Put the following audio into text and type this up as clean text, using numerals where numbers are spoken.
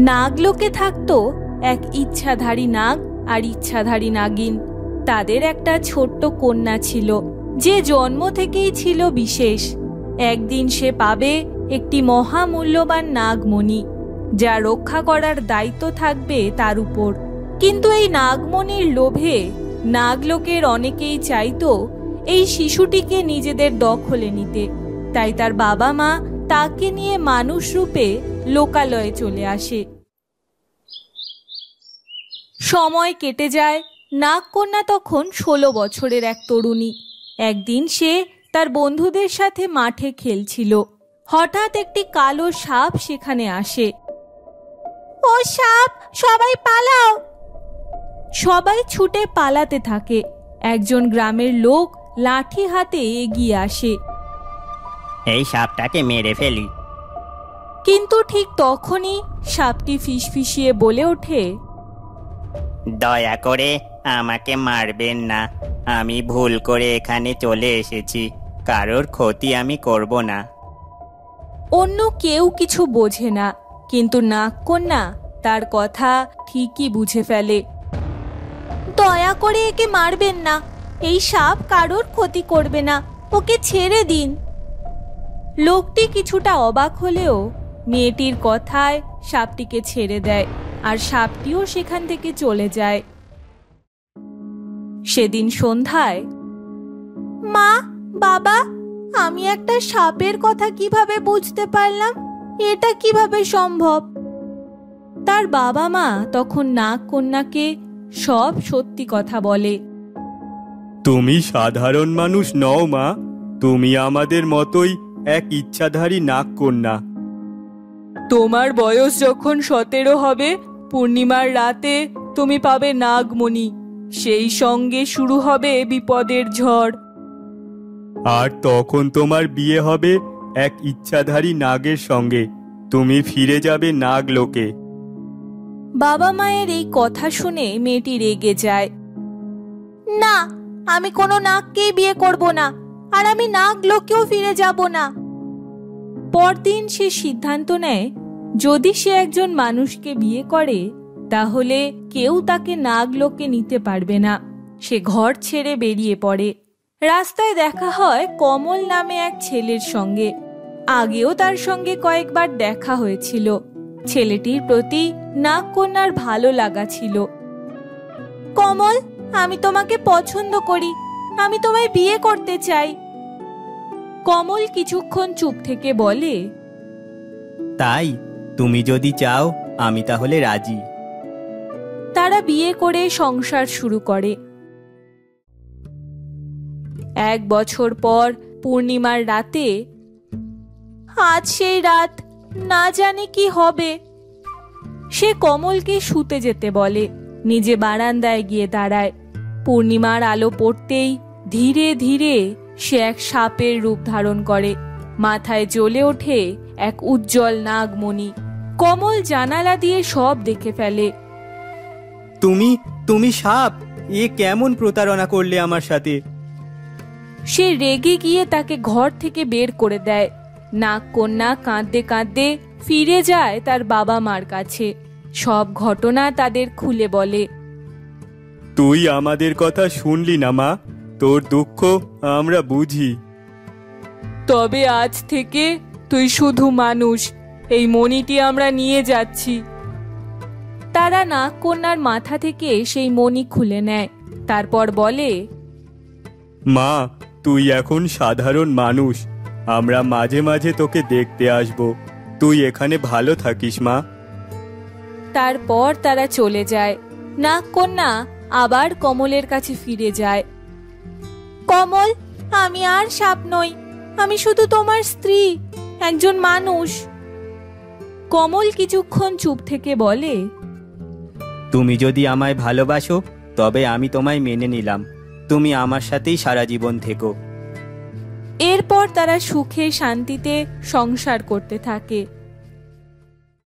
নাগলোকে থাকতো এক ইচ্ছাধারী নাগ আর ইচ্ছাধারী নাগিন। তাদের একটা ছোট্ট কন্যা ছিল, যে জন্ম থেকেই ছিল বিশেষ। একদিন সে পাবে একটি মহামূল্যবান নাগমণি, যা রক্ষা করার দায়িত্ব থাকবে তার উপর। কিন্তু এই নাগমণির লোভে নাগলোকের অনেকেই চাইতো এই শিশুটিকে নিজেদের দখলে নিতে। তাই তার বাবা মা তাকে নিয়ে মানুষ রূপে লোকালয়ে চলে আসে। সময় কেটে যায়। নাগকন্যা তখন 16 বছরের এক তরুণী। একদিন সে তার বন্ধুদের সাথে মাঠে খেলছিল। হঠাৎ একটি কালো সাপ সেখানে আসে। ও সাপ, সবাই পালাও! সবাই ছুটে পালাতে থাকে। একজন গ্রামের লোক লাঠি হাতে এগিয়ে আসে। এই সাপটাকে মেরে ফেলি। কিন্তু ঠিক তখনই সাপটি ফিসফিসিয়ে বলে ওঠে, দয়া করে আমাকে মারবেন না, আমি ভুল করে এখানে চলে এসেছি, কারোর ক্ষতি আমি করব না। অন্য কেউ কিছু বোঝে না, কিন্তু নাগকন্যা তার কথা ঠিকই বুঝে ফেলে। দয়া করে একে মারবেন না, এই সাপ কারোর ক্ষতি করবে না, ওকে ছেড়ে দিন। লোকটি কিছুটা অবাক হলেও মেয়েটির কথায় সাপটিকে ছেড়ে দেয়, আর সাপটিও সেখান থেকে চলে যায়। সেদিন সন্ধ্যায়, মা, বাবা, আমি একটা সাপের কথা কিভাবে বুঝতে পারলাম? এটা কিভাবে সম্ভব? তার বাবা মা তখন নাগকন্যাকে সব সত্যি কথা বলে। তুমি সাধারণ মানুষ নও মা, তুমি আমাদের মতোই এক ইচ্ছাধারী নাগকন্যা। তোমার বয়স যখন 17 হবে, পূর্ণিমার রাতে তুমি পাবে নাগমণি। সেই সঙ্গে শুরু হবে বিপদের ঝড়। আর তখন তোমার বিয়ে হবে এক ইচ্ছাধারী নাগের সঙ্গে। তুমি ফিরে যাবে নাগলোকে। বাবা মায়ের এই কথা শুনে মেয়েটি রেগে যায়। না, আমি কোনো নাগকেই বিয়ে করব না, আর আমি নাগলোকেও ফিরে যাব না। পরদিন সে সিদ্ধান্ত নেয়, যদি সে একজন মানুষকে বিয়ে করে তাহলে কেউ তাকে নাগলোকে নিতে পারবে না। সে ঘর ছেড়ে বেরিয়ে পড়ে। রাস্তায় দেখা হয় কমল নামে এক ছেলের সঙ্গে। আগেও তার সঙ্গে কয়েকবার দেখা হয়েছিল। ছেলেটির প্রতি নাগকন্যার ভালো লাগা ছিল। কমল, আমি তোমাকে পছন্দ করি, আমি তোমায় বিয়ে করতে চাই। কমল কিছুক্ষণ চুপ থেকে বলে, তাই? তুমি যদি চাও আমি তাহলে রাজি। তারা বিয়ে করে সংসার শুরু করে। 1 বছর পর পূর্ণিমার রাতে, আজ সেই রাত, না জানি কি হবে। সে কমলকে শুতে যেতে বলে। নিজে বারান্দায় গিয়ে দাঁড়ায়। পূর্ণিমার আলো পড়তেই ধীরে ধীরে সে এক সাপের রূপ ধারণ করে। মাথায় জ্বলে ওঠে এক উজ্জ্বল নাগমণি। কমল জানালা দিয়ে সব দেখে ফেলে। তুমি সাপ, এ কেমন প্রতারণা করলে আমার সাথে? সে রেগে গিয়ে তাকে ঘর থেকে বের করে দেয়। নাগকন্যা কাঁদতে কাঁদতে ফিরে যায় তার বাবা মার কাছে। সব ঘটনা তাদের খুলে বলে। তুই আমাদের কথা শুনলি না মা, তোর দুঃখ আমরা বুঝি। তবে আজ থেকে তুই শুধু মানুষ, এই মণিটি আমরা নিয়ে যাচ্ছি। তারা নাগকন্যার মাথা থেকে সেই মণি খুলে নেয়। তারপর বলে, মা, তুই এখন সাধারণ মানুষ, আমরা মাঝে মাঝে তোকে দেখতে আসব। তুই এখানে ভালো থাকিস মা। তারপর তারা চলে যায়। নাগকন্যা আবার কমলের কাছে ফিরে যায়। কমল, আমি আর সাপ নই, আমি শুধু তোমার স্ত্রী, একজন মানুষ। কমল কিছুক্ষণ চুপ থেকে বলে, তুমি যদি আমায় ভালোবাসো তবে আমি তোমায় মেনে নিলাম, তুমি আমার সাথেই সারা জীবন থেকো। এরপর তারা সুখে শান্তিতে সংসার করতে থাকে।